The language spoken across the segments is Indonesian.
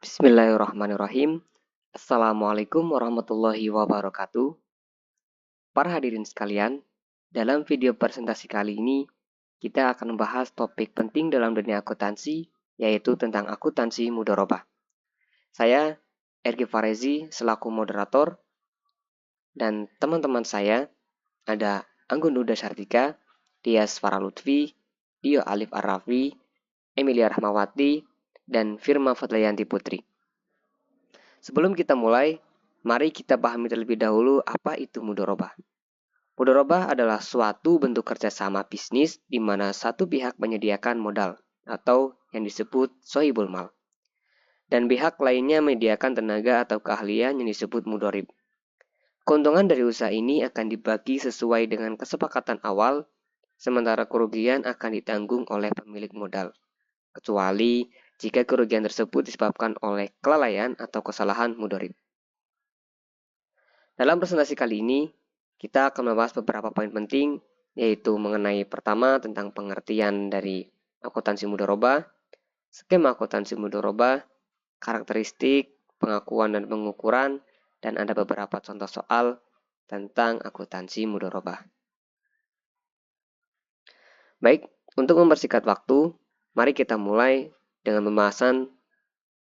Bismillahirrahmanirrahim. Assalamualaikum warahmatullahi wabarakatuh. Para hadirin sekalian, dalam video presentasi kali ini, kita akan membahas topik penting dalam dunia akuntansi, yaitu tentang akuntansi mudharabah. Saya, Ergi Farezi, selaku moderator, dan teman-teman saya ada Anggun Nuda Sartika, Dias Faralutfi, Dio Alif Arrafi, Emilia Rahmawati, dan Firma Fadlayanti Putri. Sebelum kita mulai, mari kita pahami terlebih dahulu apa itu mudharabah. Mudharabah adalah suatu bentuk kerjasama bisnis di mana satu pihak menyediakan modal atau yang disebut sohibul mal, dan pihak lainnya menyediakan tenaga atau keahlian yang disebut mudharib. Keuntungan dari usaha ini akan dibagi sesuai dengan kesepakatan awal, sementara kerugian akan ditanggung oleh pemilik modal, kecuali jika kerugian tersebut disebabkan oleh kelalaian atau kesalahan mudharib. Dalam presentasi kali ini, kita akan membahas beberapa poin penting, yaitu mengenai pertama tentang pengertian dari akuntansi mudharabah, skema akuntansi mudharabah, karakteristik, pengakuan dan pengukuran, dan ada beberapa contoh soal tentang akuntansi mudharabah. Baik, untuk mempersingkat waktu, mari kita mulai dengan pembahasan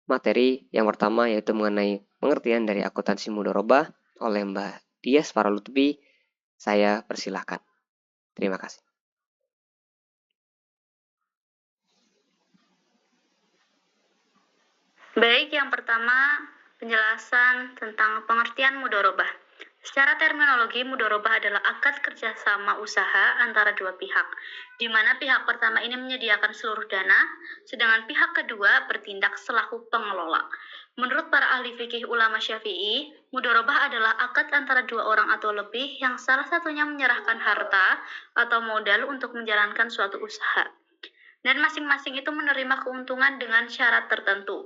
materi yang pertama, yaitu mengenai pengertian dari akuntansi mudharabah oleh Mbak Dias Faralutfi. Saya persilahkan. Terima kasih. Baik, yang pertama penjelasan tentang pengertian mudharabah. Secara terminologi, mudharabah adalah akad kerjasama usaha antara dua pihak, di mana pihak pertama ini menyediakan seluruh dana, sedangkan pihak kedua bertindak selaku pengelola. Menurut para ahli fikih ulama Syafi'i, mudharabah adalah akad antara dua orang atau lebih yang salah satunya menyerahkan harta atau modal untuk menjalankan suatu usaha, dan masing-masing itu menerima keuntungan dengan syarat tertentu.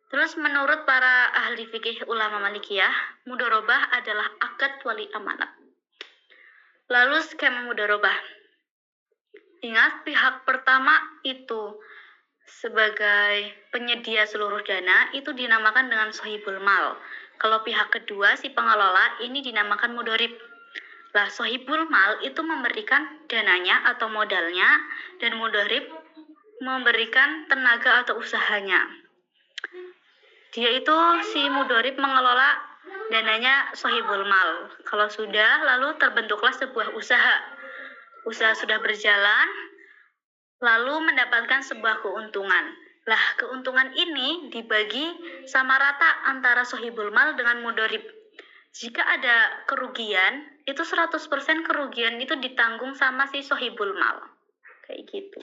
Terus menurut para ahli fikih ulama Malikiyah, mudharabah adalah akad wali amanat. Lalu skema mudharabah. Ingat, pihak pertama itu sebagai penyedia seluruh dana itu dinamakan dengan sohibul mal. Kalau pihak kedua, si pengelola, ini dinamakan mudharib. Lah, sohibul mal itu memberikan dananya atau modalnya, dan mudharib memberikan tenaga atau usahanya. Dia itu si mudharib mengelola dananya sohibul mal. Kalau sudah, lalu terbentuklah sebuah usaha. Usaha sudah berjalan, lalu mendapatkan sebuah keuntungan. Lah, keuntungan ini dibagi sama rata antara sohibul mal dengan mudharib. Jika ada kerugian, itu 100% kerugian itu ditanggung sama si sohibul mal. Kayak gitu.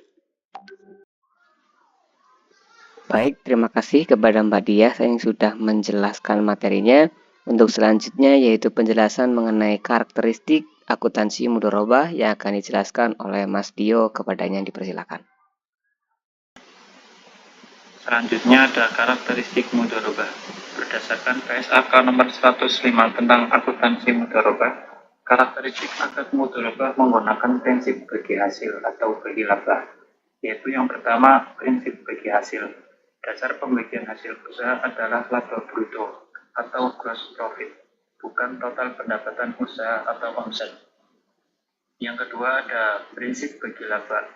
Baik, terima kasih kepada Mbak Dias yang sudah menjelaskan materinya. Untuk selanjutnya yaitu penjelasan mengenai karakteristik akuntansi mudharabah yang akan dijelaskan oleh Mas Dio. Kepadanya dipersilakan. Selanjutnya ada karakteristik mudharabah. Berdasarkan PSAK nomor 105 tentang akuntansi mudharabah, karakteristik akad mudharabah menggunakan prinsip bagi hasil atau bagi laba, yaitu yang pertama prinsip bagi hasil. Dasar pembagian hasil usaha adalah laba bruto atau gross profit, bukan total pendapatan usaha atau omset. Yang kedua ada prinsip bagi laba.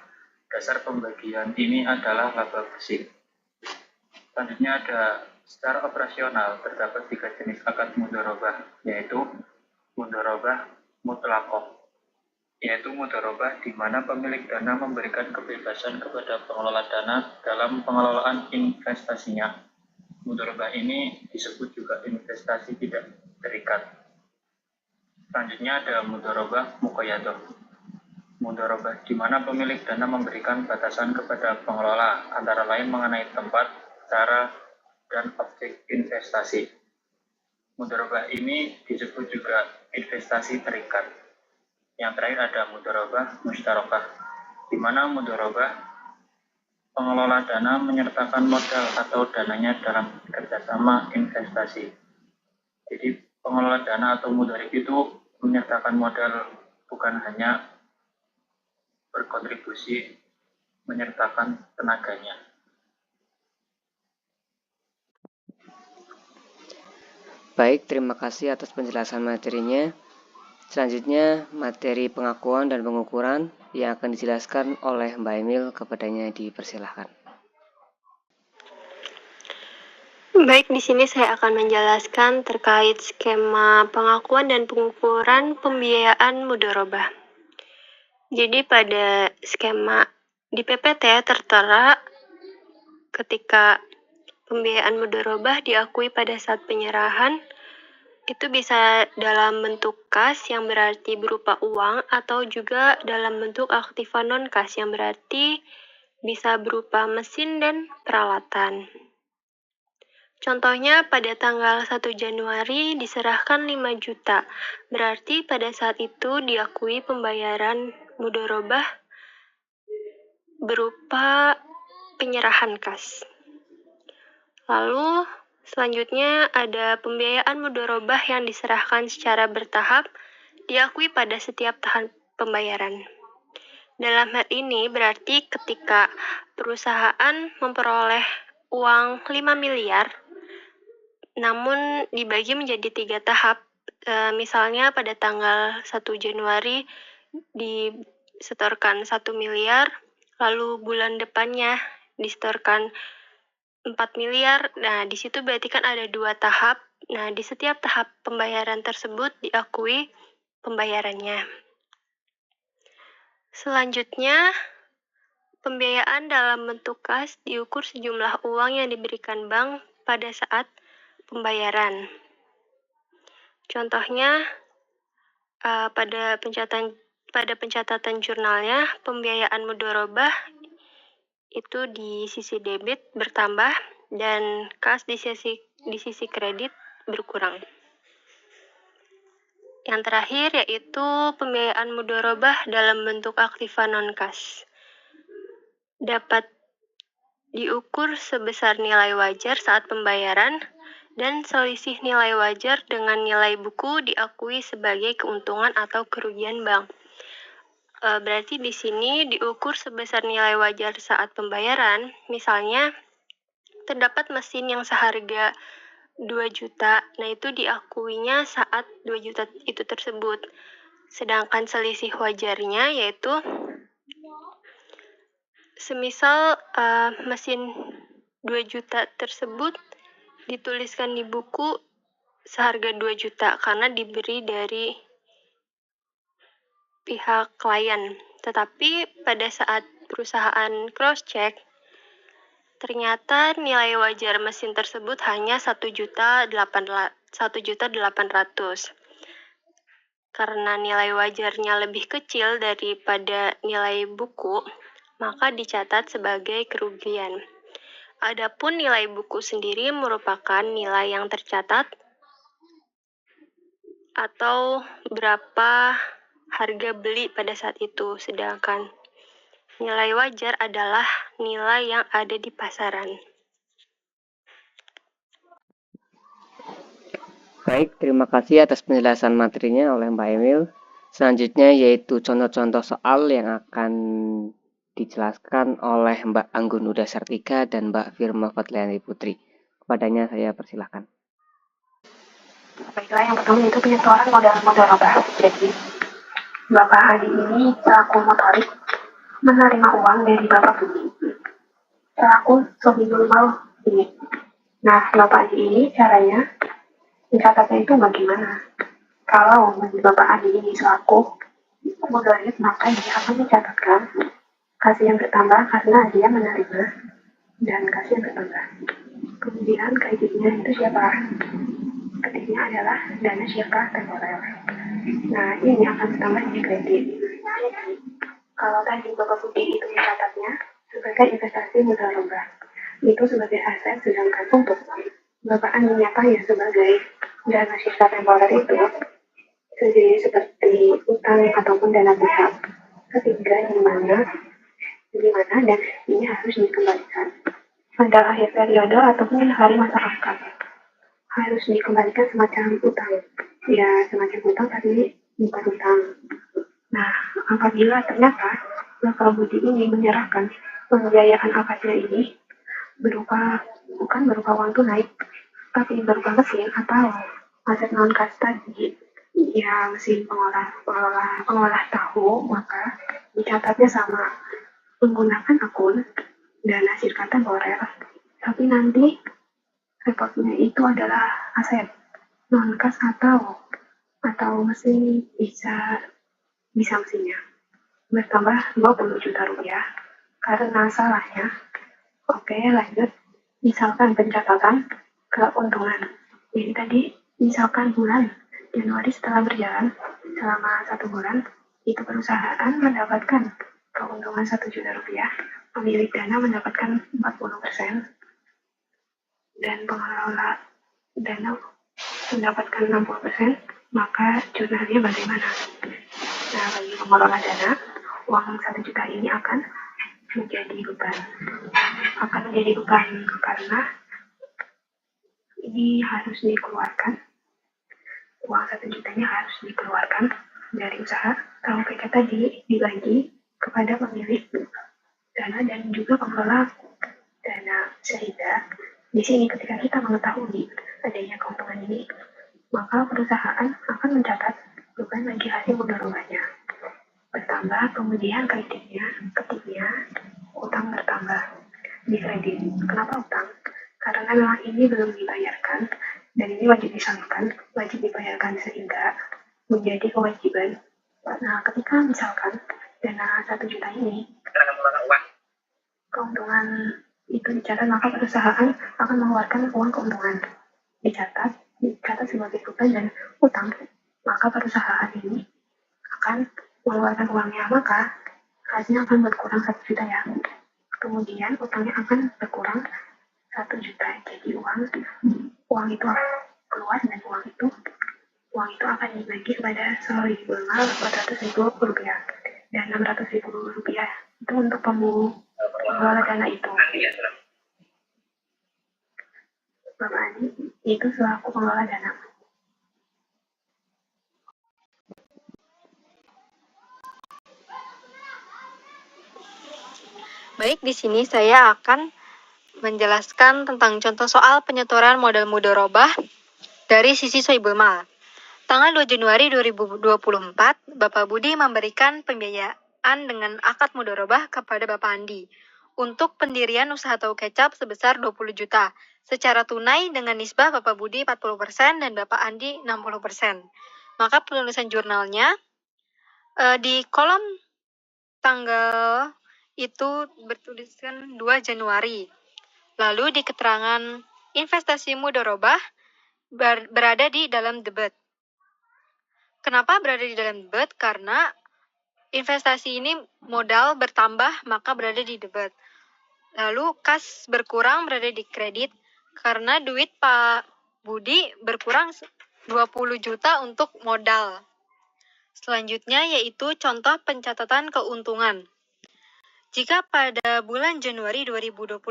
Dasar pembagian ini adalah laba bersih. Selanjutnya ada secara operasional terdapat 3 jenis akad mudharabah, yaitu mudharabah mutlaqah, yaitu mudharabah di mana pemilik dana memberikan kebebasan kepada pengelola dana dalam pengelolaan investasinya. Mudharabah ini disebut juga investasi tidak terikat. Selanjutnya ada mudharabah muqayyadah. Mudharabah di mana pemilik dana memberikan batasan kepada pengelola, antara lain mengenai tempat, cara, dan objek investasi. Mudharabah ini disebut juga investasi terikat. Yang terakhir ada mudharabah mustarakah, di mana mudharabah pengelola dana menyertakan modal atau dananya dalam kerjasama investasi. Jadi pengelola dana atau mudharib itu menyertakan modal, bukan hanya berkontribusi menyertakan tenaganya. Baik, terima kasih atas penjelasan materinya. Selanjutnya, materi pengakuan dan pengukuran yang akan dijelaskan oleh Mbak Emil, kepadanya dipersilahkan. Baik, di sini saya akan menjelaskan terkait skema pengakuan dan pengukuran pembiayaan mudharabah. Jadi pada skema di PPT tertera ketika pembiayaan mudharabah diakui pada saat penyerahan, itu bisa dalam bentuk kas yang berarti berupa uang atau juga dalam bentuk aktiva non-kas yang berarti bisa berupa mesin dan peralatan. Contohnya pada tanggal 1 Januari diserahkan 5 juta, berarti pada saat itu diakui pembayaran mudharabah berupa penyerahan kas. Lalu selanjutnya ada pembiayaan mudharabah yang diserahkan secara bertahap, diakui pada setiap tahap pembayaran. Dalam hal ini berarti ketika perusahaan memperoleh uang 5 miliar, namun dibagi menjadi 3 tahap. Misalnya pada tanggal 1 Januari disetorkan 1 miliar, lalu bulan depannya disetorkan 4 miliar. Nah, di situ berarti kan ada 2 tahap. Nah, di setiap tahap pembayaran tersebut diakui pembayarannya. Selanjutnya, pembiayaan dalam bentuk kas diukur sejumlah uang yang diberikan bank pada saat pembayaran. Contohnya, pada pencatatan jurnalnya, pembiayaan mudharabah itu di sisi debit bertambah dan kas di sisi kredit berkurang. Yang terakhir yaitu pembiayaan mudharabah dalam bentuk aktiva non-kas. Dapat diukur sebesar nilai wajar saat pembayaran, dan selisih nilai wajar dengan nilai buku diakui sebagai keuntungan atau kerugian bank. Berarti di sini diukur sebesar nilai wajar saat pembayaran. Misalnya, terdapat mesin yang seharga 2 juta, nah itu diakuinya saat 2 juta itu tersebut. Sedangkan selisih wajarnya yaitu semisal mesin 2 juta tersebut dituliskan di buku seharga 2 juta karena diberi dari pihak klien. Tetapi pada saat perusahaan cross-check, ternyata nilai wajar mesin tersebut hanya 1.800.000. Karena nilai wajarnya lebih kecil daripada nilai buku, maka dicatat sebagai kerugian. Adapun nilai buku sendiri merupakan nilai yang tercatat atau berapa harga beli pada saat itu, sedangkan nilai wajar adalah nilai yang ada di pasaran. Baik, terima kasih atas penjelasan materinya oleh Mbak Emil. Selanjutnya yaitu contoh-contoh soal yang akan dijelaskan oleh Mbak Anggun Huda Sartika dan Mbak Firma Fatliani Putri. Kepadanya saya persilahkan. Baiklah, yang pertama itu penyetoran modal mudharabah. Jadi, Bapak Hadi ini selaku motorik menerima uang dari Bapak Budi selaku sohibul mal ini. Nah, Bapak Hadi ini caranya mencatatnya itu bagaimana? Kalau bagi Bapak Hadi ini selaku motorik, maka dia akan mencatatkan kasih yang bertambah karena dia menerima dan kasih yang bertambah. Kemudian kreditnya itu siapa? Kreditnya adalah dana siapa temporer. Nah, ini akan bertambah di kredit. Kalau tadi Bapak Budi itu mencatatnya sebagai investasi mudharabah, itu sebagai aset, sedangkan untuk Bapak Andi nyatanya sebagai dana sisa temporer itu sendiri seperti utang ataupun dana pihak ketiga di mana dan ini harus dikembalikan pada akhir periode ataupun hari masa akad, harus dikembalikan semacam utang, ya semacam utang tapi bukan utang. Nah, apabila ternyata Bapak Budi ini menyerahkan pembiayaan akadnya ini bukan berupa uang tunai, tapi berupa mesin atau aset non-kas tadi, ya mesin pengolah tahu, maka dicatatnya sama menggunakan akun dan hasil kata Borel. Tapi nanti reportnya itu adalah aset non-kas atau mesin bisa mesinnya bertambah 20 juta rupiah karena salahnya. Oke, lanjut. Misalkan pencatatan keuntungan. Jadi tadi, misalkan bulan Januari setelah berjalan selama 1 bulan, itu perusahaan mendapatkan keuntungan 1 juta rupiah, pemilik dana mendapatkan 40%, dan pengelola dana mendapatkan 60%, maka jurnalnya bagaimana? Nah, bagi pengelola dana, uang 1 juta ini akan menjadi beban karena ini harus dikeluarkan, uang 1 jutanya harus dikeluarkan dari usaha, kalau kita tadi dibagi kepada pemilik dana dan juga pengelola dana. Sehingga di sini ketika kita mengetahui adanya keuntungan ini, maka perusahaan akan mencatat beban bagi hasil mudharabahnya bertambah, kemudian kreditnya, utang bertambah di kredit. Kenapa utang? Karena memang ini belum dibayarkan dan ini wajib disalurkan, wajib dibayarkan sehingga menjadi kewajiban. Nah, ketika misalkan dana 1 juta ini keuntungan itu dicatat, maka perusahaan akan mengeluarkan uang keuntungan dicatat sebagai beban dan utang, maka perusahaan ini akan mengeluarkan uangnya, maka hasilnya akan berkurang 1 juta ya. Kemudian utangnya akan berkurang 1 juta. Jadi uang itu keluar dan uang itu akan dibagi kepada seluruh jurnal 400.000 rupiah dan 600.000 rupiah itu untuk pengelola dana itu. Bapak Adi itu selaku pengelola dana. Baik, di sini saya akan menjelaskan tentang contoh soal penyetoran modal mudharabah dari sisi Sohibul Mal. Tanggal 2 Januari 2024, Bapak Budi memberikan pembiayaan dengan akad mudharabah kepada Bapak Andi untuk pendirian usaha tahu kecap sebesar 20 juta secara tunai dengan nisbah Bapak Budi 40% dan Bapak Andi 60%. Maka penulisan jurnalnya di kolom tanggal itu bertuliskan 2 Januari. Lalu di keterangan investasi mudharabah berada di dalam debit. Kenapa berada di dalam debit? Karena investasi ini modal bertambah maka berada di debit. Lalu kas berkurang berada di kredit karena duit Pak Budi berkurang 20 juta untuk modal. Selanjutnya yaitu contoh pencatatan keuntungan. Jika pada bulan Januari 2024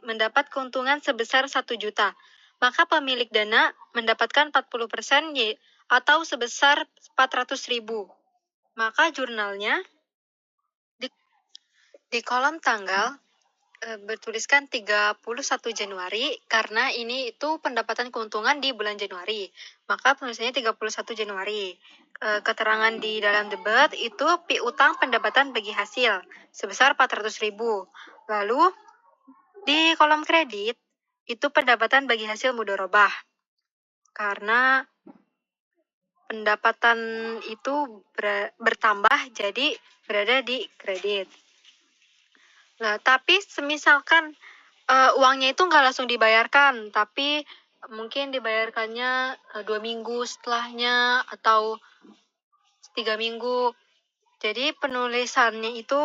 mendapat keuntungan sebesar 1 juta, maka pemilik dana mendapatkan 40% atau sebesar 400.000. Maka jurnalnya di kolom tanggal bertuliskan 31 Januari karena ini itu pendapatan keuntungan di bulan Januari. Maka penulisannya 31 Januari. Keterangan di dalam debit itu piutang pendapatan bagi hasil sebesar 400.000. Lalu di kolom kredit itu pendapatan bagi hasil mudharabah. Karena pendapatan itu bertambah jadi berada di kredit. Nah, tapi semisalkan uangnya itu nggak langsung dibayarkan, tapi mungkin dibayarkannya 2 minggu setelahnya atau 3 minggu. Jadi penulisannya itu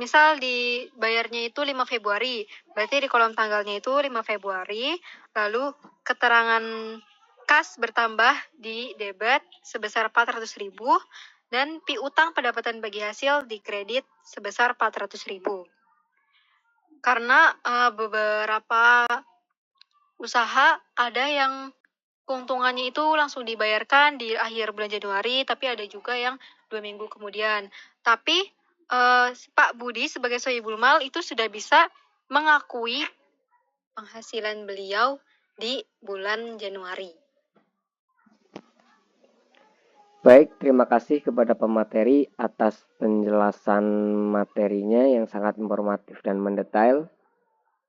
misal dibayarnya itu 5 Februari, berarti di kolom tanggalnya itu 5 Februari, lalu keterangan kas bertambah di debit sebesar 400.000 dan piutang pendapatan bagi hasil di kredit sebesar 400.000. Karena beberapa usaha ada yang keuntungannya itu langsung dibayarkan di akhir bulan Januari, tapi ada juga yang 2 minggu kemudian. Tapi Pak Budi sebagai Sohibul Mal itu sudah bisa mengakui penghasilan beliau di bulan Januari. Baik, terima kasih kepada pemateri atas penjelasan materinya yang sangat informatif dan mendetail.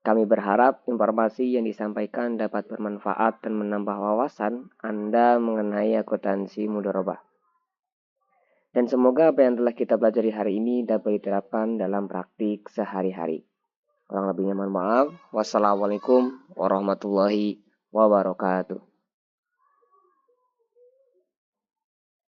Kami berharap informasi yang disampaikan dapat bermanfaat dan menambah wawasan Anda mengenai akuntansi mudharabah. Dan semoga apa yang telah kita pelajari hari ini dapat diterapkan dalam praktik sehari-hari. Kurang lebihnya mohon maaf. Wassalamualaikum warahmatullahi wabarakatuh.